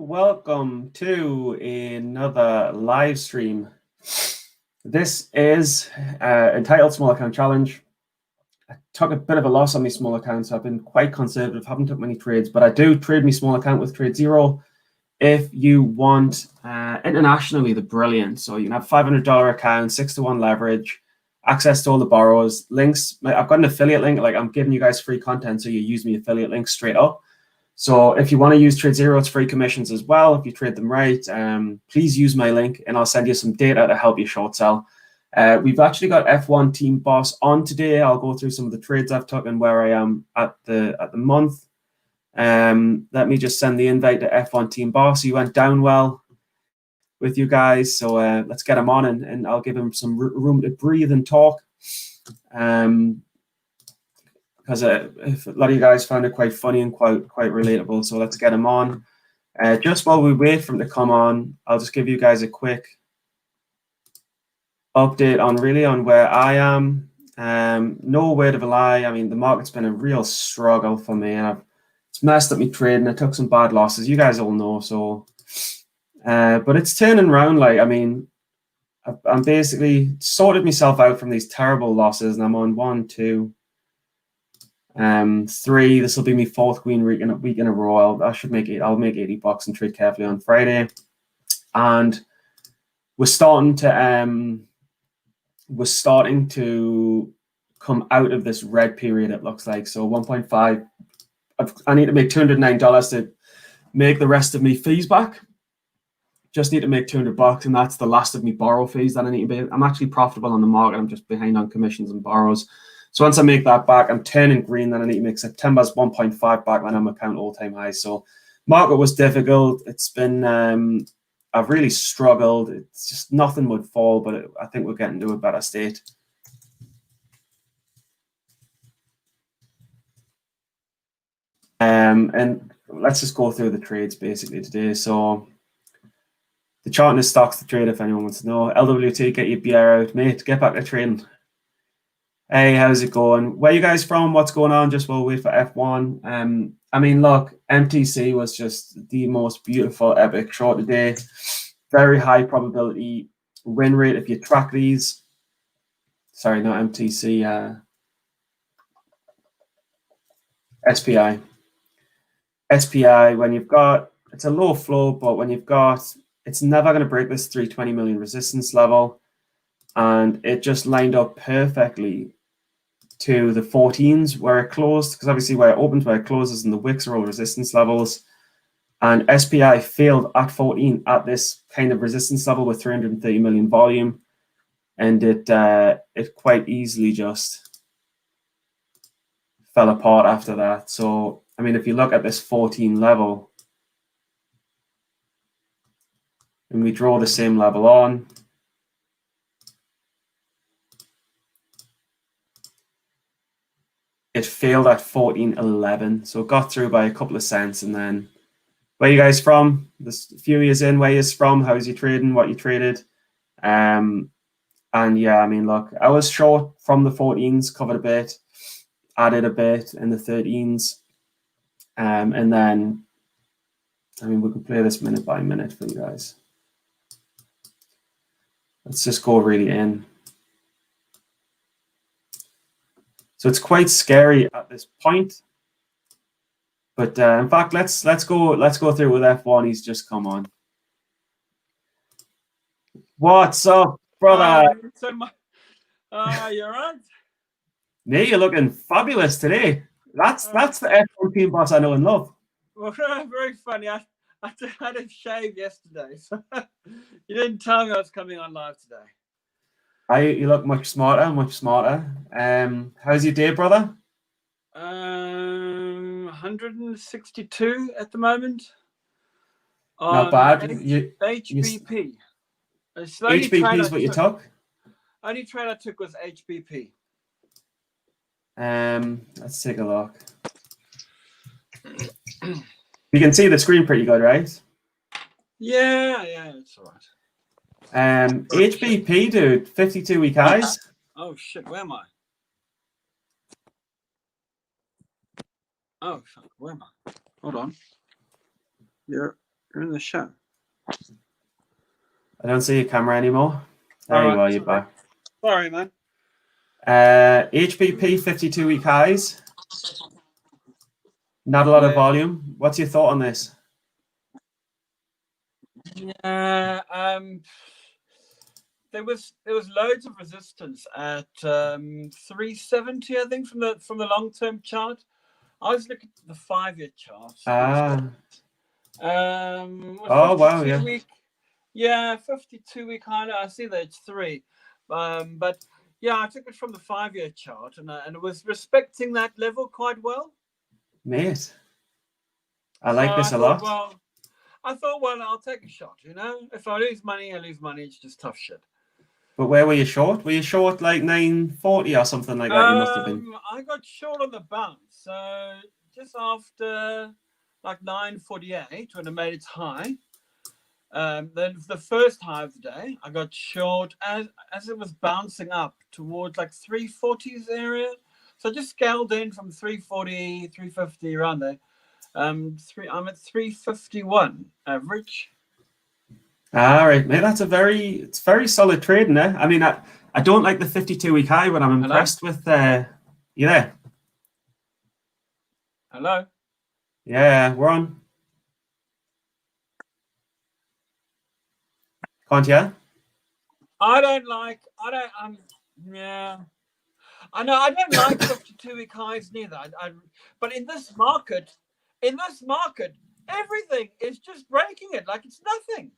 Welcome to another live stream. This is entitled Small Account Challenge. I took a bit of a loss on my small account, so I've been quite conservative, haven't took many trades, but I do trade my small account with Trade Zero. If you want internationally, the brilliant. So you can have $500 account, 6-to-1 leverage, access to all the borrowers, links. I've got an affiliate link, like I'm giving you guys free content, so you use me affiliate link straight up. So if you want to use Trade Zero, it's free commissions as well. If you trade them right, please use my link and I'll send you some data to help you short sell. We've actually got F1 Team Boss on today. I'll go through some of the trades I've taken and where I am at the month. Let me just send the invite to F1 Team Boss. He went down well with you guys. So let's get him on and I'll give him some room to breathe and talk. Because a lot of you guys found it quite funny and quite relatable. So let's get him on. Just while we wait for him to come on, I'll just give you guys a quick update on where I am. No word of a lie. I mean, the market's been a real struggle for me, and it's messed up me trading. I took some bad losses. You guys all know. So, but it's turning around. Like, I mean, I'm basically sorted myself out from these terrible losses, and I'm on 1, 2, 3. This will be my fourth green week in a row. I'll make $80 and trade carefully on Friday, and we're starting to come out of this red period. It looks like so 1.5. I need to make $209 to make the rest of me fees back. Just need to make $200, and that's the last of me borrow fees that I need to be. I'm actually profitable on the market. I'm just behind on commissions and borrows. So once I make that back, I'm turning green. Then I need to make September's 1.5 back when I'm account all-time high. So market was difficult. It's been I've really struggled. It's just nothing would fall, but I think we're getting to a better state. And let's just go through the trades basically today. So the chart in the stocks to trade, if anyone wants to know. LWT, get your beer out, mate. Get back to trading. Hey, how's it going? Where you guys from? What's going on? Just while we wait for F1. I mean, look, MTC was just the most beautiful, epic short today. Very high probability win rate if you track these. Sorry, not MTC. SPI. SPI, when you've got, it's a low flow, but when you've got, it's never going to break this 320 million resistance level. And it just lined up perfectly to the 14s where it closed, because obviously where it opens, where it closes, and the wicks are all resistance levels. And SPI failed at 14 at this kind of resistance level with 330 million volume, and it quite easily just fell apart after that. So I mean, if you look at this 14 level, and we draw the same level on, it failed at 14.11, so it got through by a couple of cents. And then, where you guys from? This few years in, where you from? How's you trading? What you traded? And yeah, I mean, look, I was short from the 14s, covered a bit, added a bit in the 13s, and then, I mean, we can play this minute by minute for you guys. Let's just go really in. So it's quite scary at this point, but in fact, let's go through with F1. He's just come on. What's up, brother? You're right. Me, you're looking fabulous today. That's the F1 Team Boss I know and love. Well, very funny. I had a shave yesterday, so you didn't tell me I was coming on live today. You look much smarter. How's your day, brother? 162 at the moment. Not bad. HBP. HBP is what you took? Only trade I took was HBP. Let's take a look. You can see the screen pretty good, right? Yeah, it's all right. HBP, dude, 52-week highs. Oh shit, where am I? Oh, fuck, where am I? Hold on. You're You're in the show. I don't see your camera anymore. There you are, you're back. Sorry, man. HBP 52-week highs. Not a lot of volume. What's your thought on this? Yeah, there was loads of resistance at 370, I think, from the long-term chart. I was looking at the 5-year chart. Oh wow, yeah. Week, yeah, 52-week high. I see that it's 3, but yeah, I took it from the 5-year chart, and it was respecting that level quite well. Mate, I like this a lot. Well, I thought, well, I'll take a shot. You know, if I lose money, I lose money. It's just tough shit. But where were you short? Were you short like 940 or something like that? You must have been. I got short on the bounce, so just after like 948 when it made its high. Then the first high of the day, I got short as it was bouncing up towards like 340s area. So I just scaled in from 340, 350 around there. I'm at 351 average. All right, mate. That's it's very solid trading there. I mean, I don't like the 52-week high, but I'm impressed with you there. Hello. Yeah, we're on. Can't you? I don't like 52-week highs neither. But in this market, everything is just breaking it like it's nothing.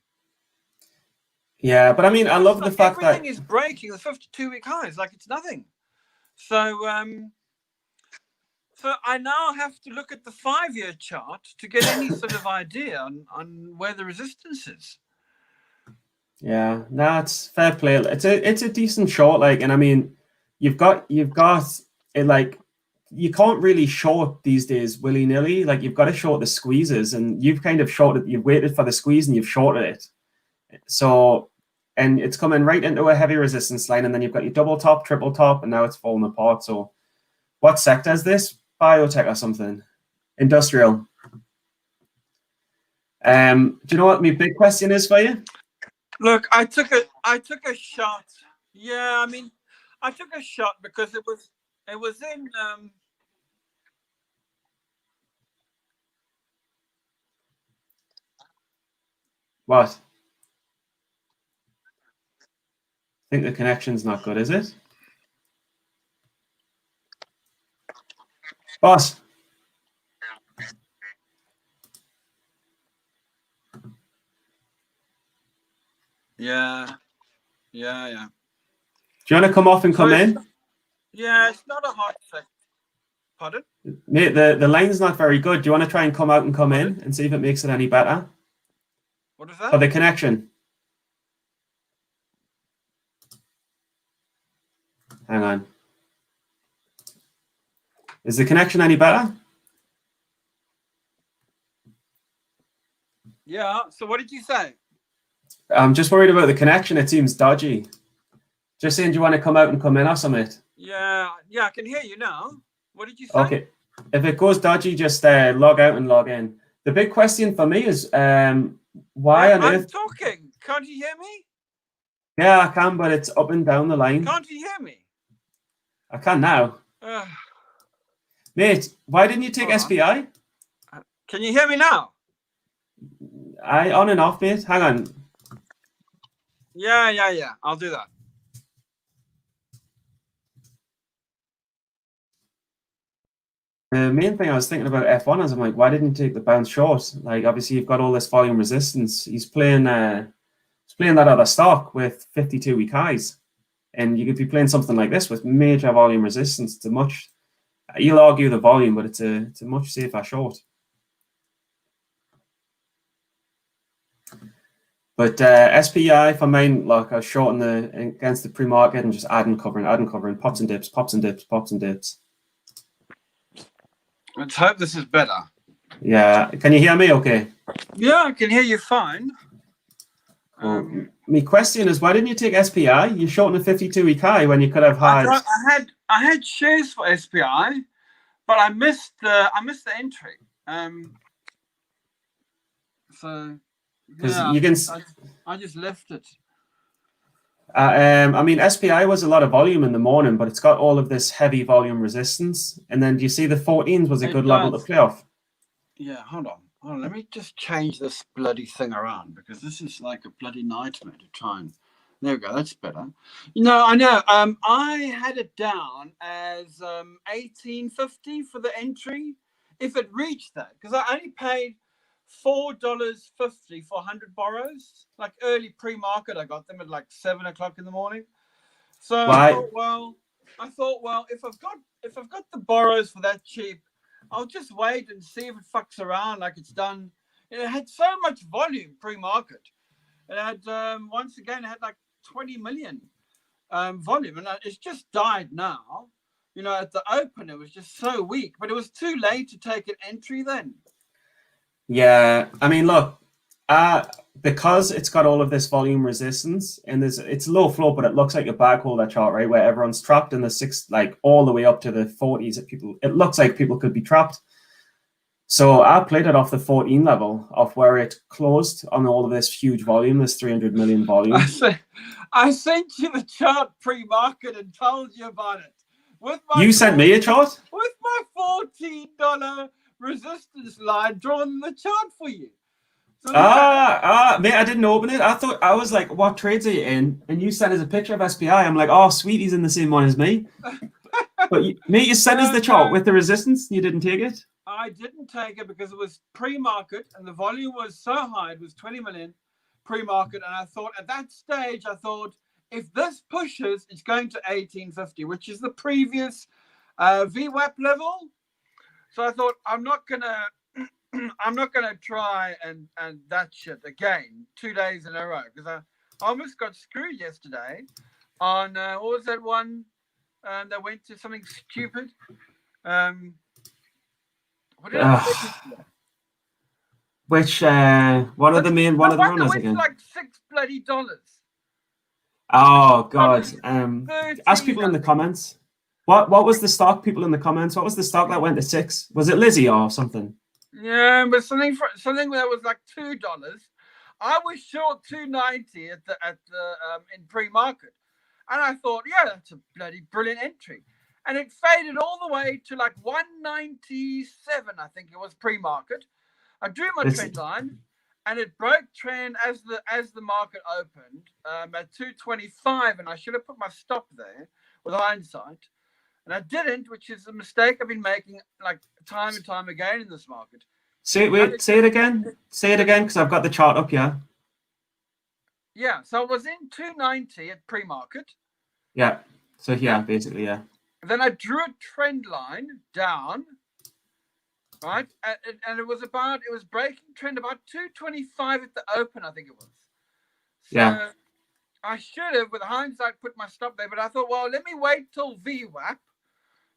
Yeah, but I mean, I love the fact that everything is breaking the 52-week highs like it's nothing. So I now have to look at the 5-year chart to get any sort of idea on where the resistance is. Yeah, no, it's fair play. It's a decent short, like, and I mean, you've got it, like, you can't really short these days willy-nilly. Like, you've got to short the squeezes, and you've kind of shorted. You've waited for the squeeze and you've shorted it. So, and it's coming right into a heavy resistance line, and then you've got your double top, triple top, and now it's falling apart. So, what sector is this? Biotech or something? Industrial. Do you know what my big question is for you? Look, I took a shot. Yeah, I mean, I took a shot because it was in What? I think the connection's not good, is it? Boss. Yeah. Do you want to come off and come in? Yeah, it's not a hard sector. Pardon? Mate, the line's not very good. Do you want to try and come out and come in and see if it makes it any better? What is that? For the connection. Hang on. Is the connection any better? Yeah. So what did you say? I'm just worried about the connection. It seems dodgy. Just saying, do you want to come out and come in or something? Yeah, I can hear you now. What did you say? Okay. If it goes dodgy, just log out and log in. The big question for me is why on earth... I'm talking. Can't you hear me? Yeah, I can, but it's up and down the line. Can't you hear me? I can now. Mate, why didn't you take SPI? Can you hear me now? On and off, mate. Hang on. Yeah. I'll do that. The main thing I was thinking about F1 is I'm like, why didn't you take the bounce short? Like, obviously you've got all this volume resistance. He's playing that other stock with 52-week highs, and you could be playing something like this with major volume resistance. You'll argue the volume, but it's a much safer short. But SPI for mine, like, I was shorting against the pre-market and just adding, covering, pops and dips, pops and dips, pops and dips. Let's hope this is better. Yeah, can you hear me okay? Yeah, I can hear you fine. My question is, why didn't you take SPI? You're shorting a 52-week high when you could have had... I had shares for SPI, but I missed the entry. So because Yeah, you can. I just left it. I mean, SPI was a lot of volume in the morning, but it's got all of this heavy volume resistance. And then do you see the 14s was a It good level to does. play off? Yeah, hold on. Hold on. Let me just change this bloody thing around because this is like a bloody nightmare to try and. There we go. That's better. I know. I had it down as 18.50 for the entry. If it reached that, because I only paid $4.50 for 100 borrows. Like early pre-market, I got them at like 7 o'clock in the morning. So Why? I thought, well, if I've got the borrows for that cheap, I'll just wait and see if it fucks around like it's done. It had so much volume pre-market. It had once again it had like 20 million volume, and it's just died now. At the open it was just so weak, but it was too late to take an entry then. Yeah, I mean, look, because it's got all of this volume resistance and it's low flow, but it looks like a bag holder chart, right? Where everyone's trapped in the six, like all the way up to the 40s. It looks like people could be trapped. So I played it off the 14 level of where it closed on all of this huge volume, this 300 million volume. I sent you the chart pre-market and told you about it. You sent me a chart? With my $14 resistance line drawn in the chart for you. So mate, I didn't open it. I was like, what trades are you in? And you sent us a picture of SPI. I'm like, oh, sweet, he's in the same one as me. But you sent us the chart with the resistance. You didn't take it? I didn't take it because it was pre-market and the volume was so high. It was 20 million pre-market. And I thought at that stage, if this pushes, it's going to 1850, which is the previous VWAP level. So I thought I'm not gonna try and that shit again 2 days in a row because I almost got screwed yesterday on what was that one that went to something stupid. What did I Which one of the runners again? Like $6 bloody. Oh God! Ask people in the comments. What was the stock? People in the comments. What was the stock that went to 6? Was it Lizzie or something? Yeah, but something that was like $2. I was short 290 at the in pre-market, and I thought, yeah, that's a bloody brilliant entry. And it faded all the way to like 197, I think it was pre-market. I drew my trend line, and it broke trend as the market opened at 225, and I should have put my stop there with hindsight, and I didn't, which is a mistake I've been making like time and time again in this market. Say it again. Say it again, because I've got the chart up. Yeah. Yeah. So I was in 290 at pre-market. Yeah. So basically, yeah. Then I drew a trend line down, right? And it was breaking trend about 225 at the open, I think it was. So yeah. I should have, with hindsight, put my stop there, but I thought, well, let me wait till VWAP,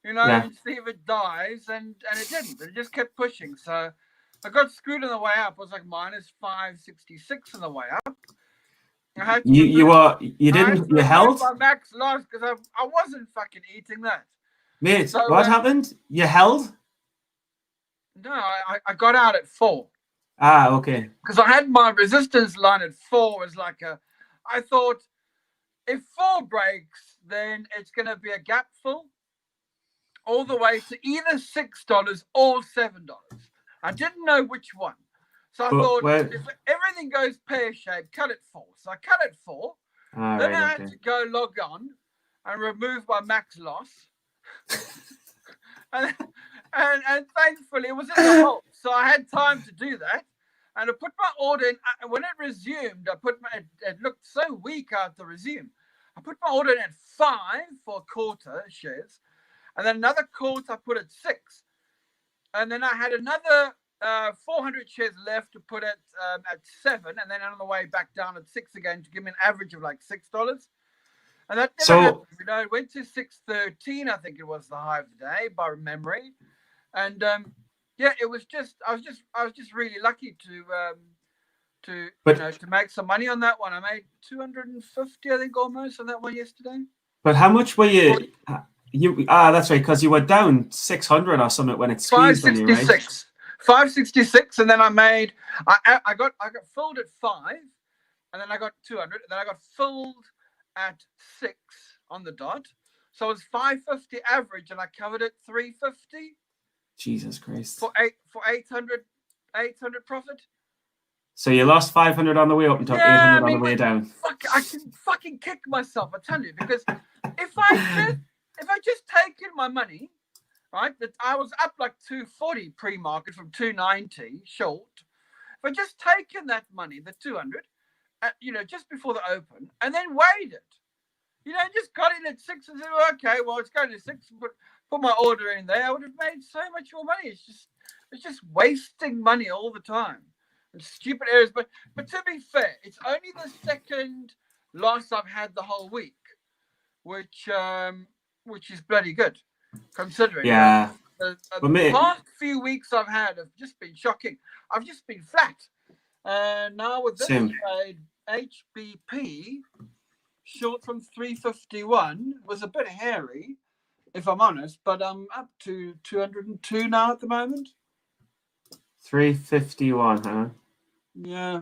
and see if it dies, and it didn't. It just kept pushing. So I got screwed on the way up. It was like minus 566 on the way up. You held my max loss because I wasn't fucking eating that. Mate, so, what happened? You held? No, I got out at 4. Okay. Because I had my resistance line at 4 as like I thought if 4 breaks, then it's going to be a gap fill all the way to either $6 or $7. I didn't know which one. So I thought, if everything goes pear-shaped, cut it 4. So I cut it 4. Then I had to go log on and remove my max loss. and thankfully, it was in the hole. So I had time to do that. And I put my order in. When it resumed, it looked so weak after resume. I put my order in at 5 for a quarter shares. And then another quarter, I put at 6. And then I had another 400 shares left to put at 7, and then on the way back down at 6 again to give me an average of like $6. And that never happened. It went to 613, I think it was the high of the day by memory. And it was just I was just really lucky to make some money on that one. I made 250, I think, almost on that one yesterday. But how much were you? That's right, because you were down 600 or something when it squeezed on you, right? 566, and then I got filled at 5, and then I got 200, and then I got filled at 6 on the dot. So it was 550 average, and I covered it 350 Jesus Christ. for 800 profit. So you lost 500 on the way up and took 800 on the way down. I can fucking kick myself, I tell you, because if I just taken my money, right, that I was up like 240 pre-market from 290 short. If I just taken that money, the 200, just before the open, and then waited, just got in at 6 and said, okay, well, it's going to 6, but put my order in there, I would have made so much more money. It's just wasting money all the time. Stupid areas, but to be fair, it's only the second loss I've had the whole week, which is bloody good, considering. Yeah. The past few weeks I've had have just been shocking. I've just been flat. Now with this trade, HBP short from 351 was a bit hairy, if I'm honest, but I'm up to 202 now at the moment. 351, huh? Yeah.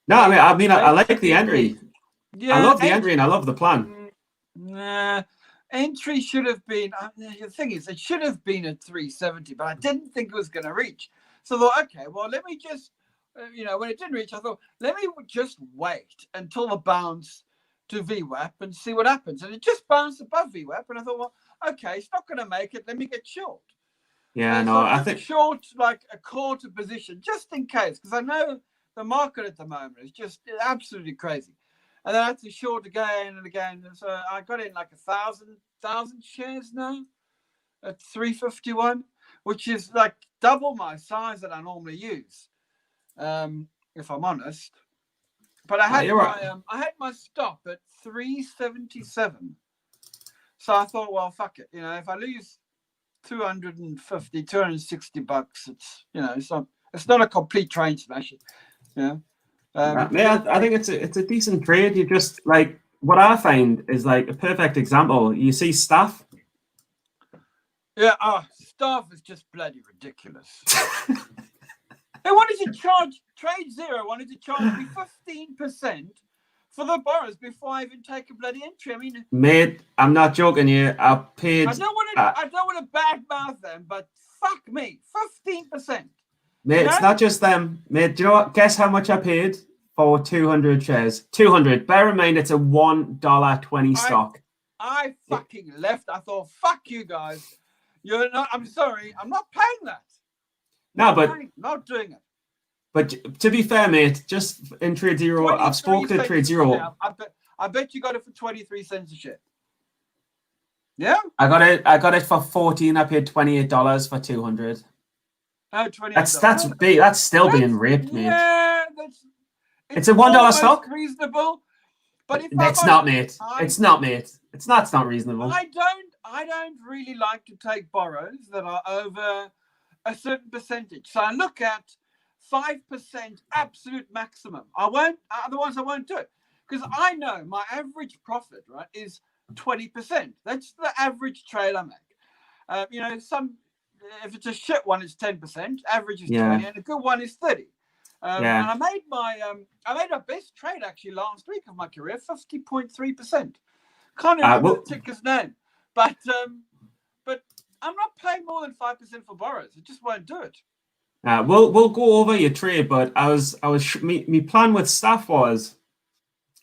No, I mean, I like the entry. Yeah, I love the entry and I love the plan. Nah, entry should have been. The thing is, it should have been at 370, but I didn't think it was going to reach. So I thought, okay, well, let me just, when it didn't reach, I thought, let me just wait until the bounce to VWAP and see what happens. And it just bounced above VWAP, and I thought, well, okay, it's not going to make it. Let me get short. Yeah, so I think short like a quarter position just in case, because I know the market at the moment is just absolutely crazy. And then I had to short again and again. So I got in like 1,000 shares now at 351, which is like double my size that I normally use, if I'm honest. But I had my stop at 377. So I thought, well, fuck it. If I lose 250, 260 bucks, it's not a complete train smash. I think it's a decent trade. You just like what I find is like a perfect example. You see staff. Yeah, staff is just bloody ridiculous. They wanted to charge Trade Zero wanted to charge me 15% for the borrows before I even take a bloody entry. I mean, mate, I'm not joking you. I paid. I don't want to badmouth them, but fuck me, 15%. Mate, it's not just them. Mate, do you know what? Guess how much I paid for 200 shares? 200. Bear in mind, it's a $1.20 stock. I fucking left. I thought, fuck you guys. You're not. I'm sorry. I'm not paying that. Not doing it. But to be fair, mate, just in Trade Zero, I've spoken to Trade Zero. I bet you got it for 23 cents a share. Yeah. I got it for 14. I paid $28 for 200. Oh, $28. That's still being raped, mate. Yeah, it's a $1 stock. Reasonable, but if it's not, mate. It's not, mate. It's not reasonable. I don't really like to take borrows that are over a certain percentage. So I look at 5% absolute maximum. Otherwise I won't do it, because I know my average profit, right, is 20%. That's the average trade I make. If it's a shit one, it's 10%. Average is 20, and a good one is 30. And I made my best trade actually last week of my career, 50.3%. Can't remember the ticker's name, but I'm not paying more than 5% for borrows. I just won't do it. We'll go over your trade, but my plan with staff was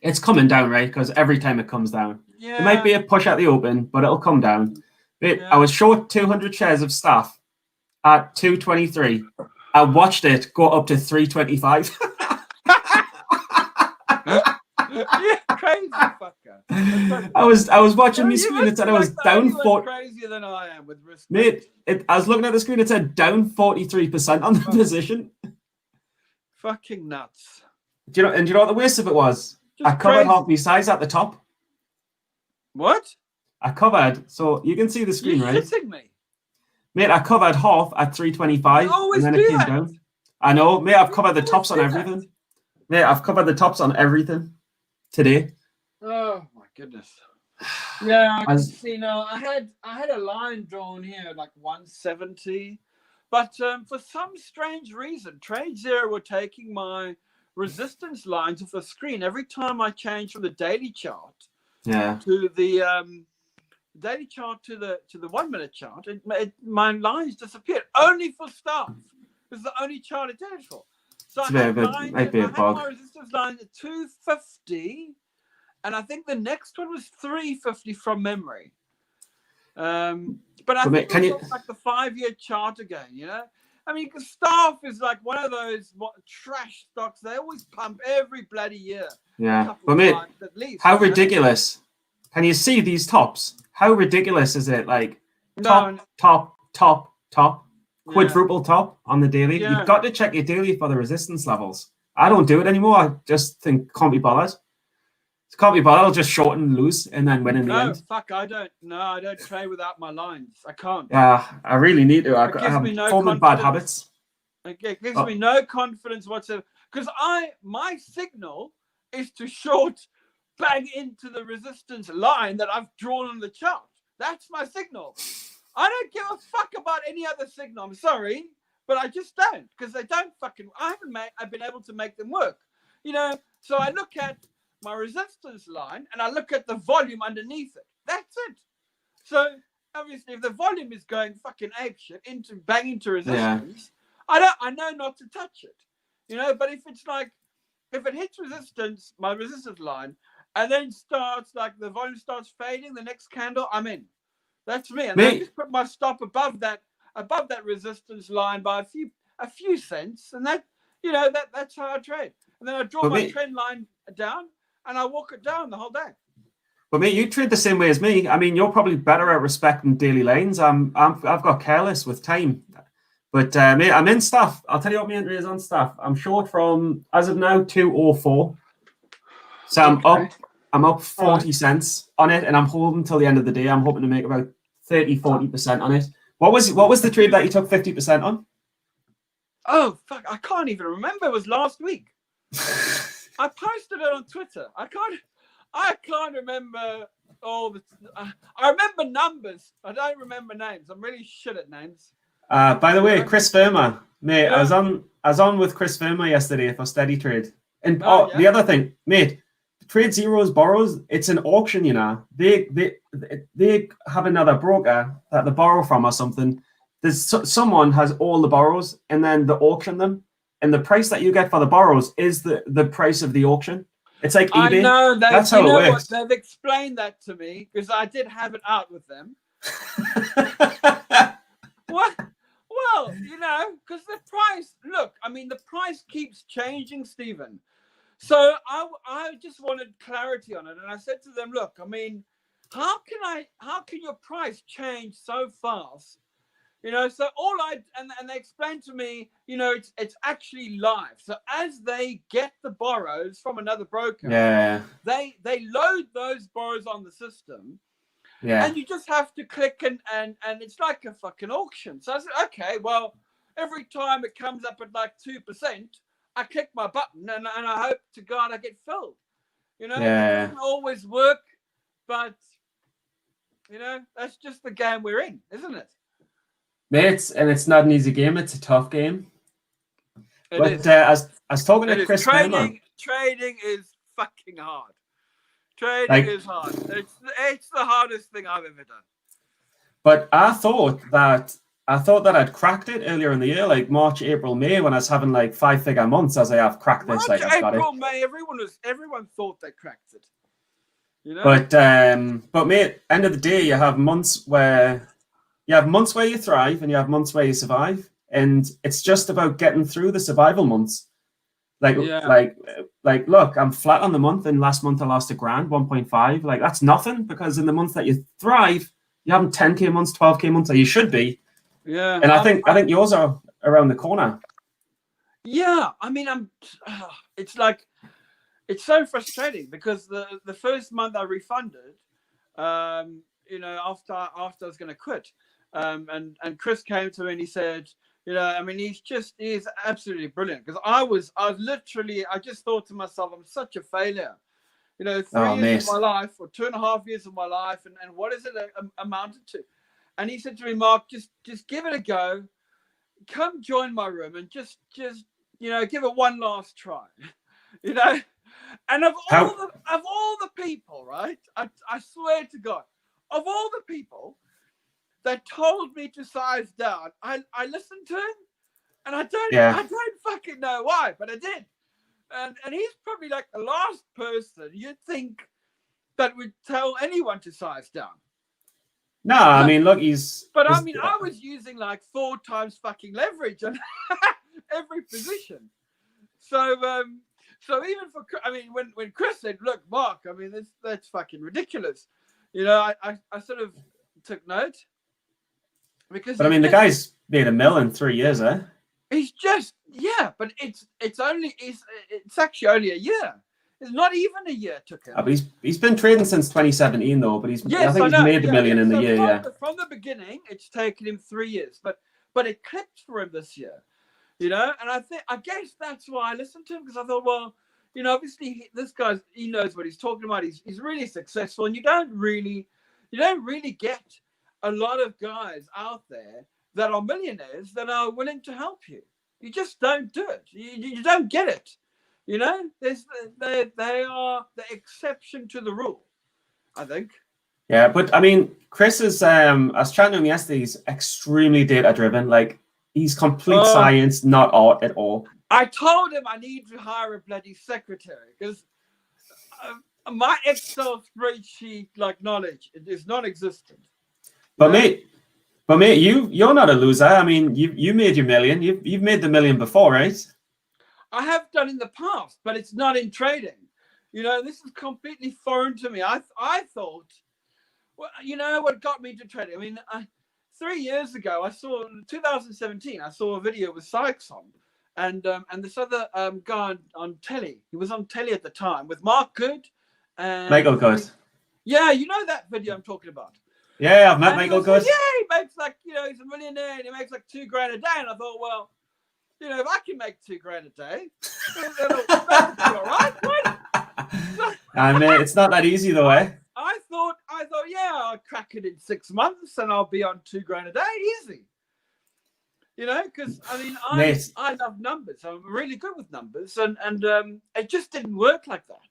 it's coming down, right? Because every time it comes down, it might be a push at the open, but it'll come down. I was short 200 shares of staff at 223. I watched it go up to 325. Yeah, crazy fucker. I was watching my screen. It said I was down 40. Crazier than I am with risk. Mate, I was looking at the screen. It said down 43% on the position. Fucking nuts. Do you know what the worst of it was? I covered half my size at the top. What? I covered, so you can see the screen, right? You're shitting me. Mate, I covered half at 325, and then it came down. I know, mate, I've covered the tops on everything. Mate, I've covered the tops on everything today. Oh my goodness. Yeah, I can see now. I had a line drawn here like 170 But for some strange reason, Trade Zero were taking my resistance lines off the screen every time I changed from the daily chart to the daily chart to the 1 minute chart. My lines disappeared only for staff. This is the only chart it did it for. So I had my resistance line at 250, and I think the next one was 350 from memory. But I think it was like the 5-year chart again, you know? I mean, staff is like one of those trash stocks. They always pump every bloody year. Yeah. But mate, at least, how ridiculous. Can you see these tops? How ridiculous is it? Like top, quadruple top on the daily. You've got to check your daily for the resistance levels. I don't do it anymore. I just think can't be bothered. Can't be bothered. I'll just shorten and lose and then win in the end. Fuck, I don't trade without my lines. I can't. Yeah, I really need to. I have formed bad habits. It gives me no confidence whatsoever. Because my signal is to short bang into the resistance line that I've drawn on the chart. That's my signal. I don't give a fuck about any other signal. I'm sorry, but I just don't, because they don't fucking. I've been able to make them work. You know, so I look at my resistance line and I look at the volume underneath it. That's it. So obviously, if the volume is going fucking apeshit into resistance, I know not to touch it. You know, but if it hits resistance, my resistance line, and then starts like the volume starts fading, the next candle, I'm in. That's me. And I just put my stop above that resistance line by a few cents, and that's how I trade. And then I draw my trend line down, and I walk it down the whole day. But mate, you trade the same way as me. I mean, you're probably better at respecting daily lanes. I've got careless with time. But mate, I'm in stuff. I'll tell you what my entry is on stuff. I'm short from, as of now, 204. So I'm up 40 cents on it, and I'm holding till the end of the day. I'm hoping to make about 30-40% on it. What was the trade that you took 50% on? Oh fuck, I can't even remember. It was last week. I posted it on Twitter. I can't remember all the. I remember numbers. I don't remember names. I'm really shit at names. By the way, Chris Firma, mate, I was on with Chris Firma yesterday for Steady Trade, and the other thing, mate, Trade Zero's borrows. It's an auction, you know. They have another broker that they borrow from or something. There's someone has all the borrows, and then they auction them, and the price that you get for the borrows is the price of the auction. It's like eBay. I know that's how it works. They've explained that to me because I did have it out with them. What? Well, you know, because the price. Look, I mean, the price keeps changing, Stephen. So I just wanted clarity on it, and I said to them, look, I mean, how can your price change so fast? You know, so and they explained to me, you know, it's actually live. So as they get the borrows from another broker, they load those borrows on the system. Yeah. And you just have to click and it's like a fucking auction. So I said, okay, well, every time it comes up at like 2%, I click my button and I hope to God I get filled. You know, it doesn't always work, but you know, that's just the game we're in, isn't it? Mate, and it's not an easy game, it's a tough game. I was talking to Chris Firma. Trading is fucking hard. Trading is hard. It's the hardest thing I've ever done. But I thought that I'd cracked it earlier in the year, like March, April, May, when I was having like 5-figure months, as I have cracked this. March, like I've April, got it. May, everyone thought they cracked it. You know. But mate, end of the day, you have months where you thrive and you have months where you survive, and it's just about getting through the survival months. Like, look, I'm flat on the month, and last month I lost $1,000, 1.5. Like, that's nothing, because in the months that you thrive, you have 10K months, 12K months, or you should be. Yeah. And I think yours are around the corner. Yeah. I mean, it's so frustrating because the first month I refunded, you know, after I was going to quit, and Chris came to me and he said, you know, I mean, he's absolutely brilliant, because I just thought to myself, I'm such a failure. You know, 3 years of my life, or 2.5 years of my life, and what is it amounted to? And he said to me, Mark, just give it a go. come join my room and just give it one last try. you know. And of all the people, right? I swear to God, of all the people that told me to size down, I listened to him, and I don't fucking know why, but I did. And he's probably like the last person you'd think that would tell anyone to size down. No, I mean, look, But I mean, I was using like 4 times fucking leverage on every position. So even for, I mean, when Chris said, "Look, Mark, I mean, that's fucking ridiculous," I sort of took note because. But I mean, the guy's made $1 million in 3 years, eh? He's just but it's actually only a year. It's not even a year took him. But he's been trading since 2017 though. But I think he's made $1 million in the year. From the beginning, it's taken him 3 years, but it clicked for him this year. And I guess that's why I listened to him, because I thought, well, obviously this guy, he knows what he's talking about. He's really successful, and you don't really get a lot of guys out there that are millionaires that are willing to help you. You just don't do it. You don't get it. They are the exception to the rule, I think. Yeah, but I mean, Chris is. I was chatting to him yesterday. He's extremely data driven. Like, he's complete science, not art at all. I told him I need to hire a bloody secretary, because my Excel spreadsheet knowledge is non-existent. But mate, you're not a loser. I mean, you made your $1 million. You've made the $1 million before, right? I have done in the past, but it's not in trading. This is completely foreign to me. I thought, well, what got me to trading? I mean, 3 years ago, in 2017, I saw a video with Sykes on, and this other guy on telly. He was on telly at the time with Mark Good and Michael Good. Yeah, you know that video I'm talking about. Yeah, I've met Michael Good. Yeah, he makes he's a millionaire and he makes like $2,000 a day. And I thought, well, if I can make $2,000 a day, that'll be all right, right? I mean, it's not that easy though, eh? I thought, yeah, I'll crack it in 6 months and I'll be on $2,000 a day, easy. Because I mean, I love numbers. I'm really good with numbers, and it just didn't work like that.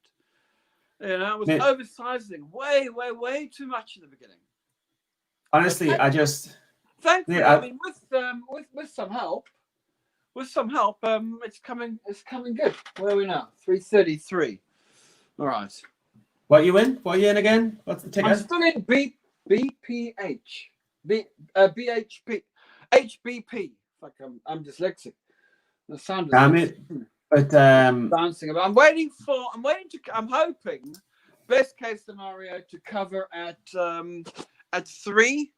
I was oversizing way too much in the beginning. Honestly, thankfully, I mean, with some help, it's coming good. Where are we now? 3:33. All right. What are you in? What are you in again? What's the ticket? I'm still in BHP. HBP. Fuck, I'm dyslexic. The sound is. Damn it. But bouncing about. I'm hoping, best case scenario, to cover at 3.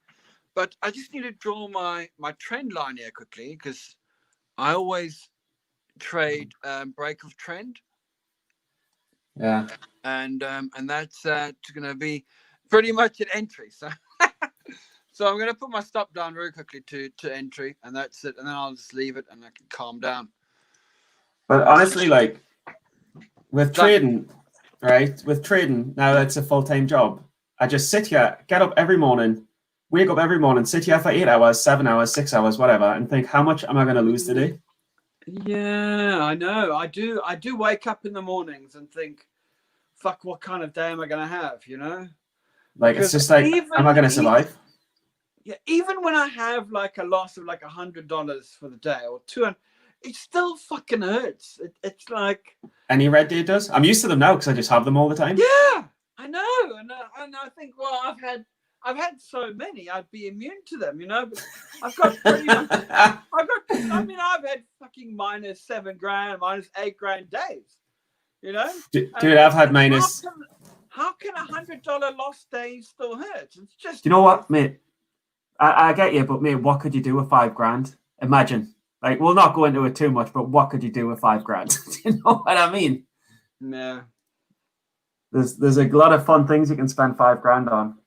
But I just need to draw my trend line here quickly, because I always trade break of trend. Yeah. And that's going to be pretty much an entry. So I'm going to put my stop down very quickly to entry, and that's it. And then I'll just leave it, and I can calm down. But honestly, like, with trading, right? With trading, now that's a full-time job. I just sit here, get up every morning, wake up every morning, sit here for 8 hours, 7 hours, 6 hours, whatever, and think, how much am I going to lose today? Yeah, I know. I do wake up in the mornings and think, fuck, what kind of day am I going to have, Like, it's just like, am I going to survive? Yeah, even when I have like a loss of like $100 for the day or $200, it still fucking hurts. It's like, any red day does. I'm used to them now because I just have them all the time. Yeah, I know, and I think, well, I've had so many, I'd be immune to them, But I've got pretty much, I've had fucking minus $7,000, minus $8,000 days, Dude, I've had minus. How can $100 loss day still hurt? It's just. You know what, mate? I get you, but mate, what could you do with $5,000? Imagine, like, we'll not go into it too much, but what could you do with $5,000? Do you know what I mean? No. There's a lot of fun things you can spend $5,000 on.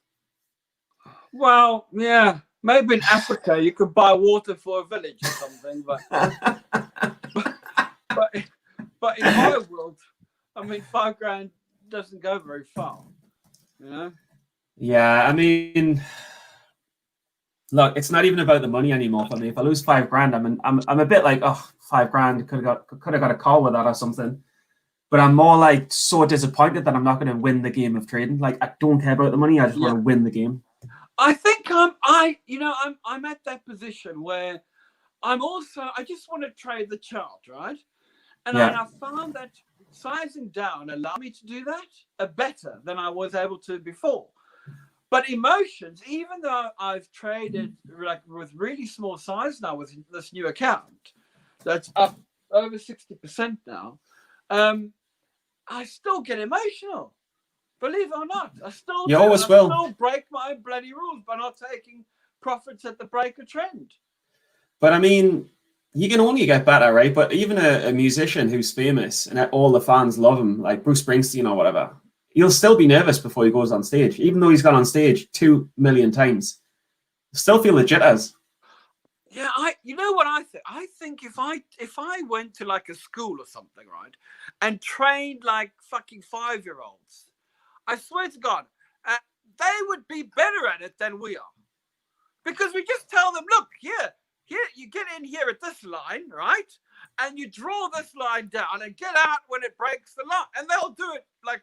Well, yeah, maybe in Africa you could buy water for a village or something, but but in my world, I mean, $5,000 doesn't go very far, Yeah, I mean, Look, it's not even about the money anymore for me. If I lose 5 grand, I'm a bit like, oh, 5 grand, could have got a call with that or something. But I'm more like so disappointed that I'm not going to win the game of trading. Like I don't care about the money. I just want to win the game. I think I'm at that position where I just want to trade the chart, right? And I found that sizing down allowed me to do that better than I was able to before. But emotions, even though I've traded like with really small size now with this new account, that's up over 60% now, I still get emotional. Believe it or not, I still You do. always I will. still break my own bloody rules by not taking profits at the break of trend. But I mean, you can only get better, right? But even a musician who's famous and all the fans love him, like Bruce Springsteen or whatever, he'll still be nervous before he goes on stage, even though he's gone on stage 2 million times. Still feel the jitters. Yeah, you know what I think? I think if I went to like a school or something, right, and trained like fucking 5-year-olds, I swear to God, they would be better at it than we are. Because we just tell them, look, here, you get in here at this line, right? And you draw this line down and get out when it breaks the line. And they'll do it like,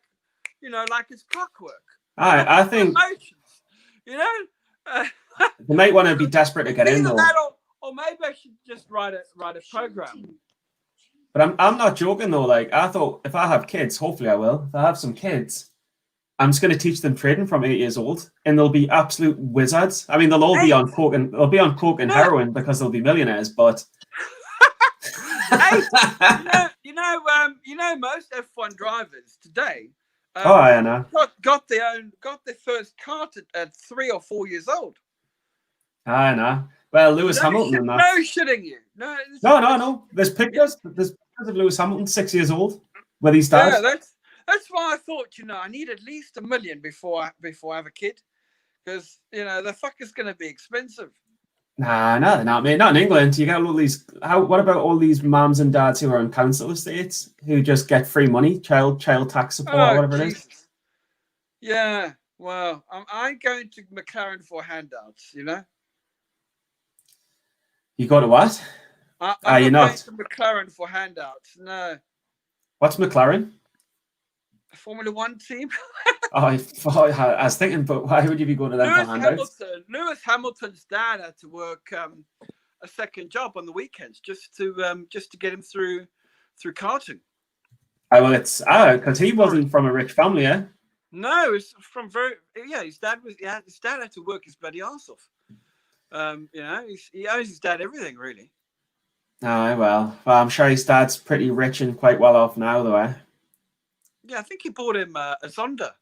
like it's clockwork. I think emotions, you know? they might want to be desperate to get in, though. Or maybe I should just write a program. But I'm not joking, though. Like, I thought if I have kids, hopefully I will. If I have some kids, I'm just going to teach them trading from 8 years old, and they'll be absolute wizards. I mean, they'll all be on coke and heroin because they'll be millionaires. But most F1 drivers today. I know. Got their first car at 3 or 4 years old. I know. Well, Lewis Hamilton. No shitting you. No. There's pictures. There's pictures of Lewis Hamilton, 6 years old, with his dad. Yeah, that's why I thought, I need at least $1 million before I have a kid, because the fucker's going to be expensive. Nah, no, they're not, mate. Not in England. You got all these. What about all these moms and dads who are on council estates who just get free money, child tax support, or whatever it is? Yeah, well, I'm going to McLaren for handouts. You go to what? I'm not going to McLaren for handouts. No. What's McLaren? A Formula 1 team. I was thinking, but why would you be going to them for handouts? Lewis Hamilton's dad had to work a second job on the weekends just to get him through karting. Well, it's because he wasn't from a rich family, eh? No, it's from his dad had to work his bloody arse off. He owes his dad everything, really. Oh, well, I'm sure his dad's pretty rich and quite well off now, though, eh? Yeah, I think he bought him a Zonda.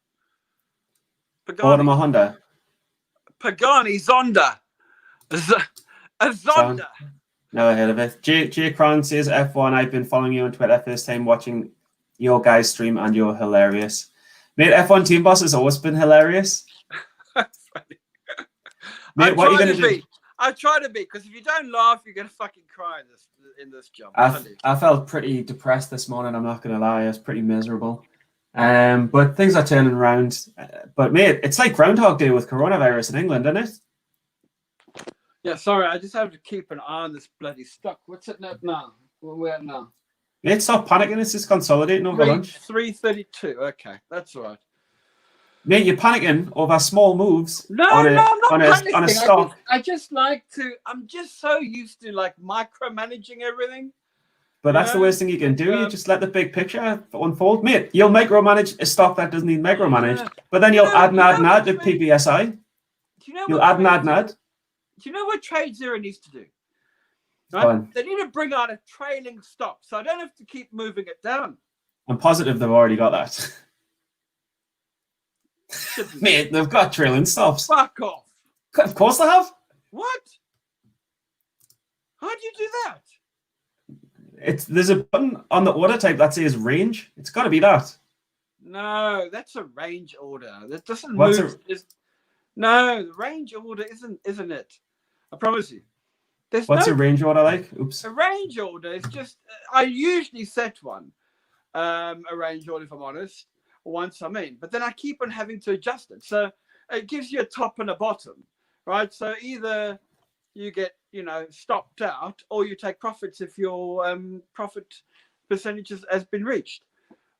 Pagani. Bought him a Honda? Pagani Zonda. A Zonda. Never heard of it. J. Cron says, F1, I've been following you on Twitter, first time watching your guys stream, and you're hilarious. Mate, F1 Team Boss has always been hilarious. Funny. Mate, what are you going to do? I try to be, because if you don't laugh, you're going to fucking cry in this job. I felt pretty depressed this morning, I'm not going to lie. I was pretty miserable. But things are turning around. But, mate, it's like Groundhog Day with coronavirus in England, isn't it? Yeah, sorry, I just have to keep an eye on this bloody stock. What's it at now? Where we're at now? Mate, stop panicking. It's just consolidating over lunch. 332. Okay, that's all right. Mate, you're panicking over small moves. No, I'm not panicking. On a stock. I just like to. I'm just so used to like micromanaging everything. But that's the worst thing you can do. You just let the big picture unfold. Mate, you'll micromanage a stock that doesn't need micromanaged. But then you'll add to PPSI. You'll add. Do you know what TradeZero needs to do? Right? They need to bring out a trailing stop, so I don't have to keep moving it down. I'm positive they've already got that. Mate, they've got trailing stops. Fuck off. Of course they have. What? How do you do that? There's a button on the order type that says range. It's got to be that. No, that's a range order. That doesn't move. No, the range order isn't it? I promise you. What's a range order like? Oops. A range order is just. I usually set one. A range order, if I'm honest, once I'm in, but then I keep on having to adjust it. So it gives you a top and a bottom, right? So either you get, stopped out, or you take profits if your profit percentage has been reached.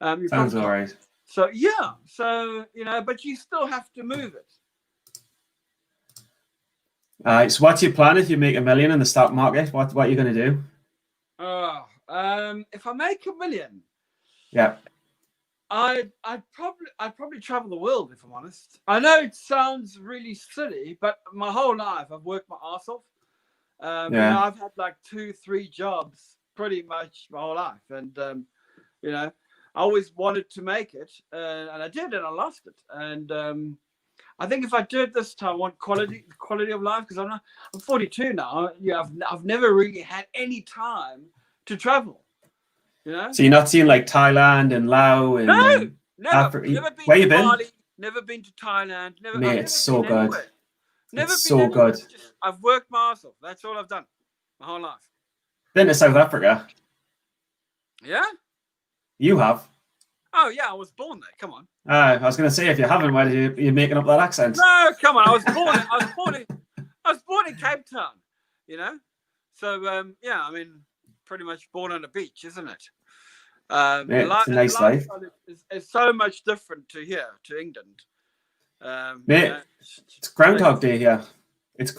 Sounds all right. So yeah, so but you still have to move it. So what's your plan if you make $1 million in the stock market? What are you going to do? If I make $1 million, Yeah. I'd probably travel the world, if I'm honest. I know it sounds really silly, but my whole life I've worked my ass off. I've had like 2-3 jobs pretty much my whole life, and I always wanted to make it, and I did, and I lost it. And I think if I do it this time, I want quality of life, because I'm 42 now. I've never really had any time to travel. So you're not seeing like Thailand and Laos and no, never. Africa. Never been Where to you been? Bali, never been to Thailand. Never. Mate, I've it's never so been good. anywhere. Never it's been so anywhere. good. I've worked my ass off. That's all I've done my whole life. Been to South Africa? Yeah. You have? Oh yeah, I was born there. Come on. I was going to say, if you haven't, why are you making up that accent? No, come on. I was born in Cape Town. So yeah, I mean, pretty much born on the beach, isn't it? It's a nice life. It's so much different to here, to England. It's Groundhog Day here.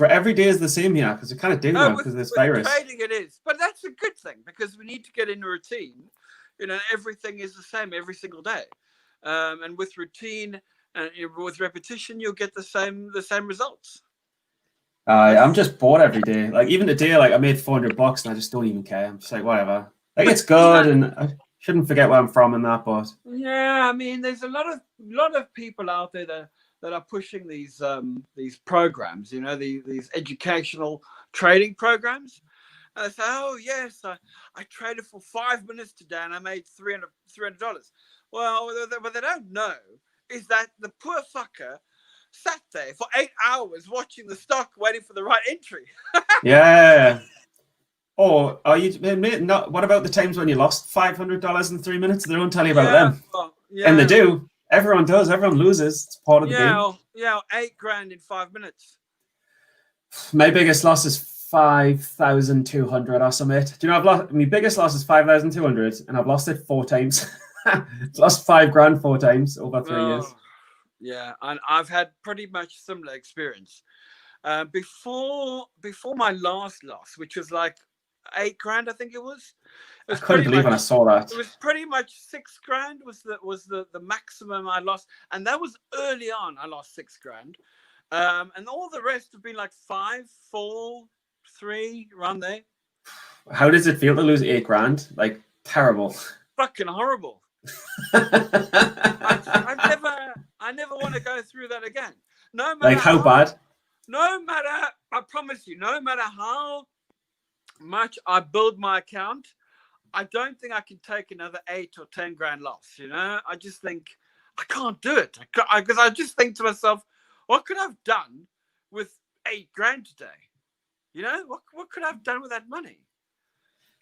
Every day is the same here, because we kind of do now because of this virus. Trading it is, but that's a good thing, because we need to get in a routine. Everything is the same every single day, and with routine and with repetition, you'll get the same results. I'm just bored every day. Like even today, like I made $400 and I just don't even care. I'm just like, whatever. Like it's good, and I shouldn't forget where I'm from and that. But yeah, I mean, there's a lot of people out there that are pushing these programs. These educational trading programs. And I say, oh yes, I traded for 5 minutes today and I made $300. Well, what they don't know is that the poor fucker sat there for 8 hours watching the stock, waiting for the right entry. yeah. Or are you? Not. What about the times when you lost $500 in 3 minutes? They don't tell you about them. Well, yeah. And they do. Everyone does. Everyone loses. It's part of the game. Yeah, $8,000 in 5 minutes. My biggest loss is 5,200 or something. Do you know I've lost? My biggest loss is 5,200, and I've lost it 4 times. Lost $5,000 4 times over 3 years. Yeah, and I've had pretty much similar experience. Before my last loss, which was like $8,000, I think it was. I couldn't believe when I saw that. It was pretty much $6,000 was the maximum I lost, and that was early on. I lost $6,000, and all the rest have been like 5, 4, 3 around there. How does it feel to lose $8,000? Like terrible. Fucking horrible. I never want to go through that again. No matter like how bad? No matter, I promise you, no matter how much I build my account, I don't think I can take another 8 or 10 grand loss. I just think I can't do it, because I just think to myself, what could I have done with $8,000 today? What could I have done with that money?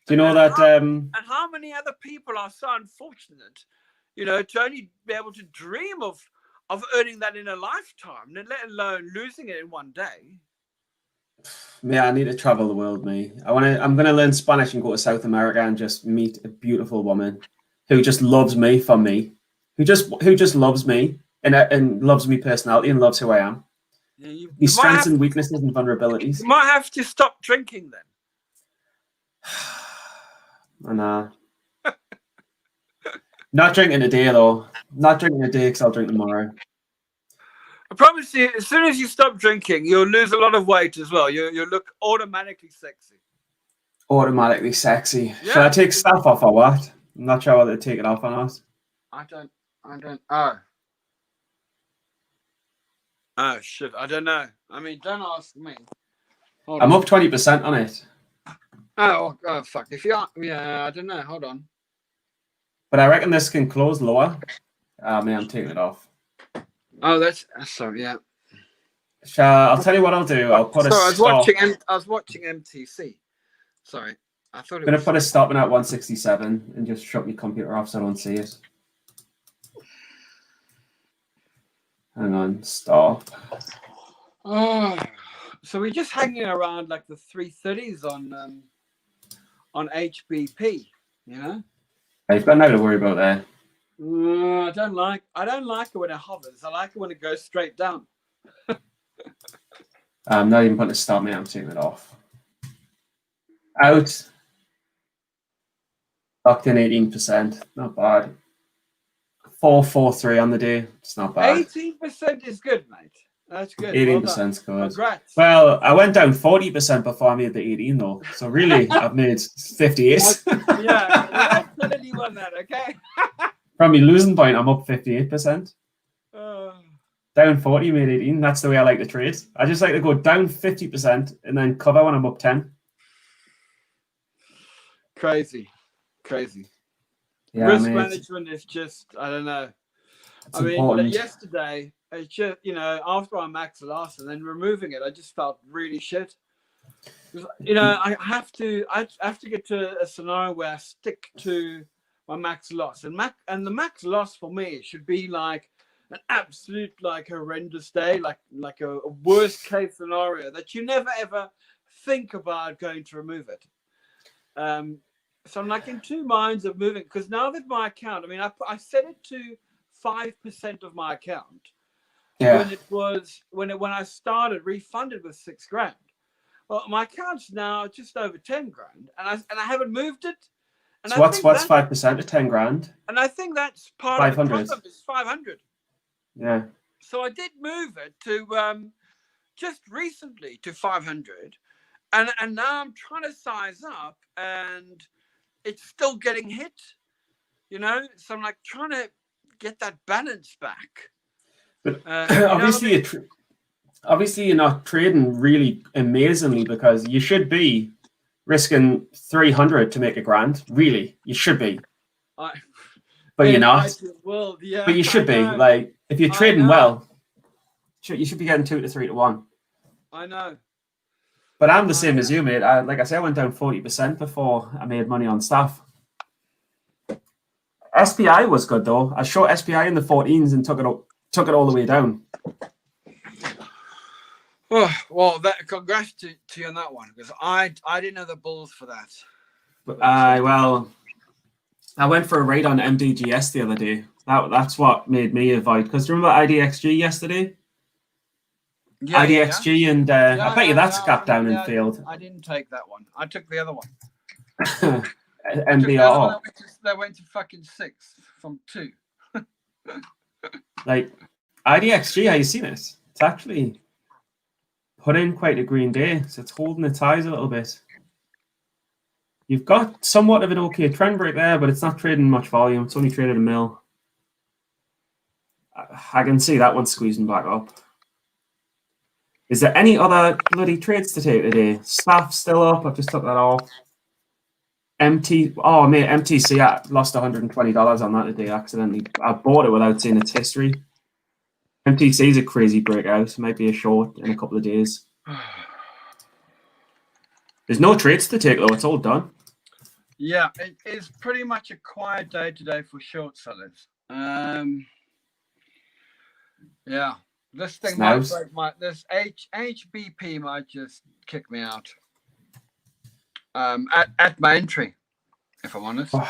Do you know that? And how many other people are so unfortunate, to only be able to dream of earning that in a lifetime, let alone losing it in one day. Yeah, I need to travel the world, me. I'm gonna learn Spanish and go to South America and just meet a beautiful woman who just loves me for me, who just loves me and loves me personality and loves who I am. Yeah, These strengths and weaknesses and vulnerabilities. You might have to stop drinking then. I know. Not drinking today though. Not drinking today because I'll drink tomorrow. I promise you, as soon as you stop drinking, you'll lose a lot of weight as well. You'll look automatically sexy. Automatically sexy. Yeah. Should I take stuff off or what? I'm not sure whether to take it off or not. I don't. Oh shit! I don't know. I mean, don't ask me. I'm up 20% on it. Oh fuck! If you are, yeah, I don't know. Hold on. But I reckon this can close lower. Man, I'm taking it off. Oh, that's sorry. Yeah. I'll tell you what I'll do. I'll put a stop. I was watching MTC. Sorry, I thought. I'm gonna put a stop in at 167 and just shut my computer off so I don't see it. Hang on, stop. Oh, So we're just hanging around like the 330s on HBP, you know. You've got nothing to worry about there. I don't like it when it hovers. I like it when it goes straight down. I'm not even putting a stop me. I'm taking it off. Out. Locked in 18%. Not bad. 443 on the day. It's not bad. 18% is good, mate. That's good. 18% is good. Congrats. Well, I went down 40% before I made the 18 though. So really, I've made 58. Yeah, well, that's telling you won that, okay? From my losing point, I'm up 58%. Down 40, made 18. That's the way I like to trade. I just like to go down 50% and then cover when I'm up 10. Crazy. Yeah, Risk management is just, I don't know. It's important. Yesterday, it's just, after I max loss and then removing it, I just felt really shit. I have to get to a scenario where I stick to my max loss, and the max loss for me should be like an absolute like horrendous day, like a worst case scenario that you never ever think about going to remove it. So I'm like in two minds of moving, because now that my account, I set it to 5% of my account. Yeah. When I started refunded with $6,000. Well, my account's now just over 10 grand, and I haven't moved it. And so what's 5% of 10 grand? And I think that's part 500. of the problem. It's 500. Yeah. So I did move it to just recently to 500, and now I'm trying to size up, and it's still getting hit. So I'm like trying to get that balance back. But obviously you're not trading really amazingly, because you should be risking 300 to make $1,000. Really, you should be. But you're not. World, yeah, but you should be. Like, if you're trading well, you should be getting 2 to 3 to 1. I know. But I'm the same as you, mate. I went down 40% before I made money on stuff. SPI was good though. I short SPI in the 14s and took it all the way down. Oh, well, congrats to you on that one, because I didn't have the balls for that. But I went for a raid on MDGS the other day. That's what made me avoid. Because remember IDXG yesterday? Yeah, IDXG yeah. And I bet you that's gapped down and failed. I didn't take that one. I took the other one. MBR. They went to fucking 6 from 2. Like IDXG, how you seen it? It's actually put in quite a green day, so it's holding its highs a little bit. You've got somewhat of an okay trend break there, but it's not trading much volume. It's only traded a mil. I can see that one squeezing back up. Is there any other bloody trades to take today? Staff still up. I've just took that off. MTC, I lost $120 on that today accidentally. I bought it without seeing its history. MTC is a crazy breakout. Might be a short in a couple of days. There's no trades to take though. It's all done. Yeah, it is pretty much a quiet day today for short sellers. Yeah, this thing might break this HBP might just kick me out. At my entry, if I'm honest. Well,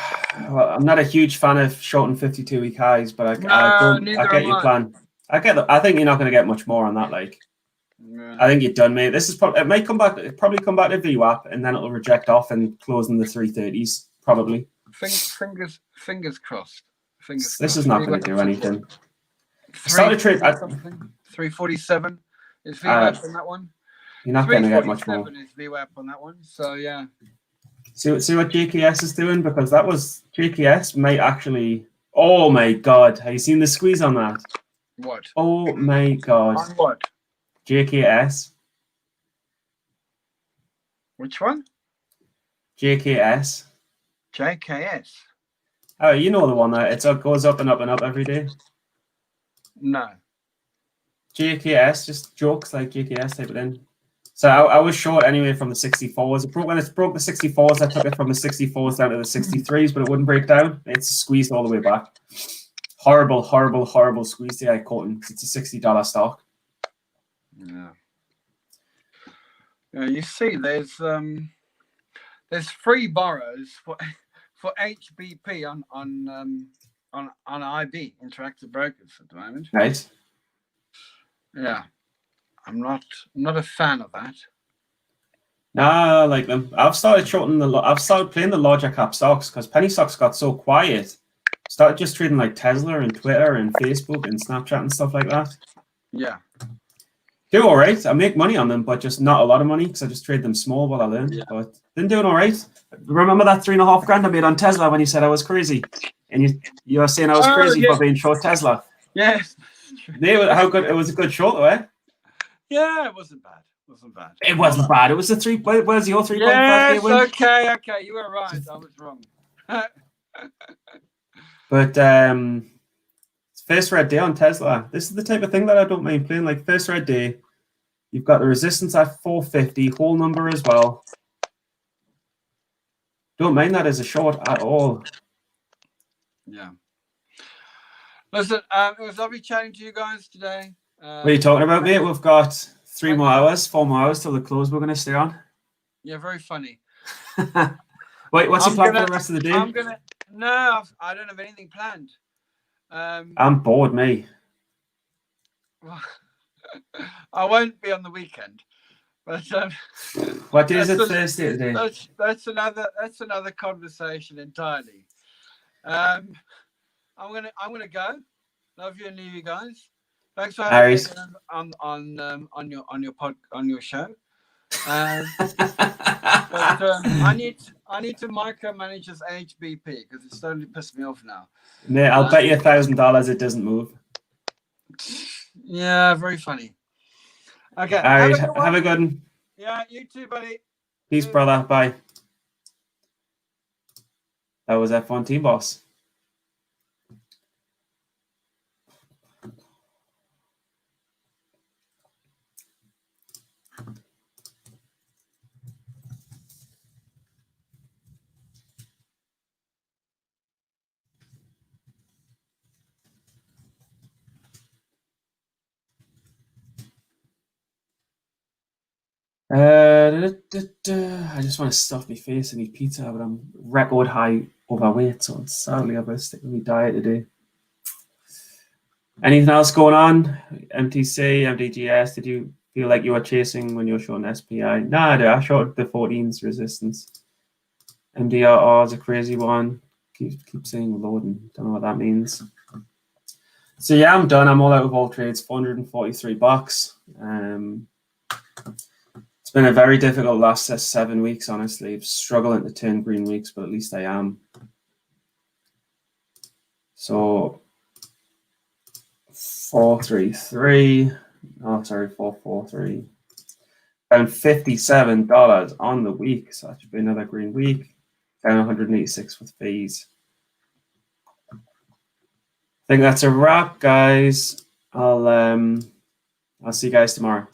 I'm not a huge fan of shorting 52-week highs, but I get your plan. I think you're not going to get much more on that. I think you're done, mate. This is probably it probably come back to VWAP, and then it'll reject off and close in the 330s probably. Fingers crossed. This is not going to do anything. Started trade at 347 is VWAP on that one. You're not going to get much more. 347 is VWAP on that one. So yeah. See what JKS is doing, because that was JKS might actually. Oh my God! Have you seen the squeeze on that? What? Oh my God! On what? JKS. Which one? JKS. JKS. Oh, you know the one that goes up and up and up every day. No. JKS, just jokes like JKS, type it in. So I was short anyway from the 64s. When it broke the 64s, I took it from the 64s down to the 63s, but it wouldn't break down. It's squeezed all the way back. Horrible, horrible, horrible squeeze the I caught him. It's a $60 stock. Yeah. You see, there's free borrows for HBP on IB, Interactive Brokers, at the moment. Right. Yeah, I'm not a fan of that. Nah, I like them. I've started playing the larger cap stocks because penny stocks got so quiet. Started just trading like Tesla and Twitter and Facebook and Snapchat and stuff like that. Yeah. Do all right. I make money on them, but just not a lot of money because I just trade them small while I learn. Yeah. But been doing all right. Remember that $3.5 grand I made on Tesla when you said I was crazy, and you were saying I was crazy for being short Tesla. Yes. How good it was a good short, though, eh? Yeah, it wasn't bad. It wasn't bad. It was a 3. Where's your 3.5K yes, win? Okay. You were right. I was wrong. But first red day on Tesla. This is the type of thing that I don't mind playing. Like first red day, you've got the resistance at 450, whole number as well. Don't mind that as a short at all. Yeah. Listen, it was lovely chatting to you guys today. What are you talking about, mate? We've got 4 more hours till the close. We're going to stay on. Yeah, very funny. Wait, what's your plan for the rest of the day? No, I don't have anything planned. I'm bored, me. I won't be on the weekend, but what day is it? Thursday today. That's another conversation entirely. I'm gonna go. Love you and leave you guys. Thanks for having me on your show. But I need to micromanage this HBP because it's starting to piss me off now. Mate, I'll bet you $1,000 it doesn't move. Yeah, very funny. Okay. All right, have a good one. Yeah, you too, buddy. Peace, brother. Bye. That was F1 Team Boss. I just want to stuff my face and eat pizza, but I'm record high overweight, so sadly I'm going to stick with my diet today. Anything else going on? MTC, MDGS, did you feel like you were chasing when you were showing SPI? Nah, I showed the 14's resistance. MDRR is a crazy one. Keep saying loading. Don't know what that means. So yeah, I'm done. I'm all out of all trades. $443. It's been a very difficult last 7 weeks, honestly. I'm struggling to turn green weeks, but at least I am. So 433. Oh, sorry, 443. Down $57 on the week. So that should be another green week. Down 186 with fees. I think that's a wrap, guys. I'll see you guys tomorrow.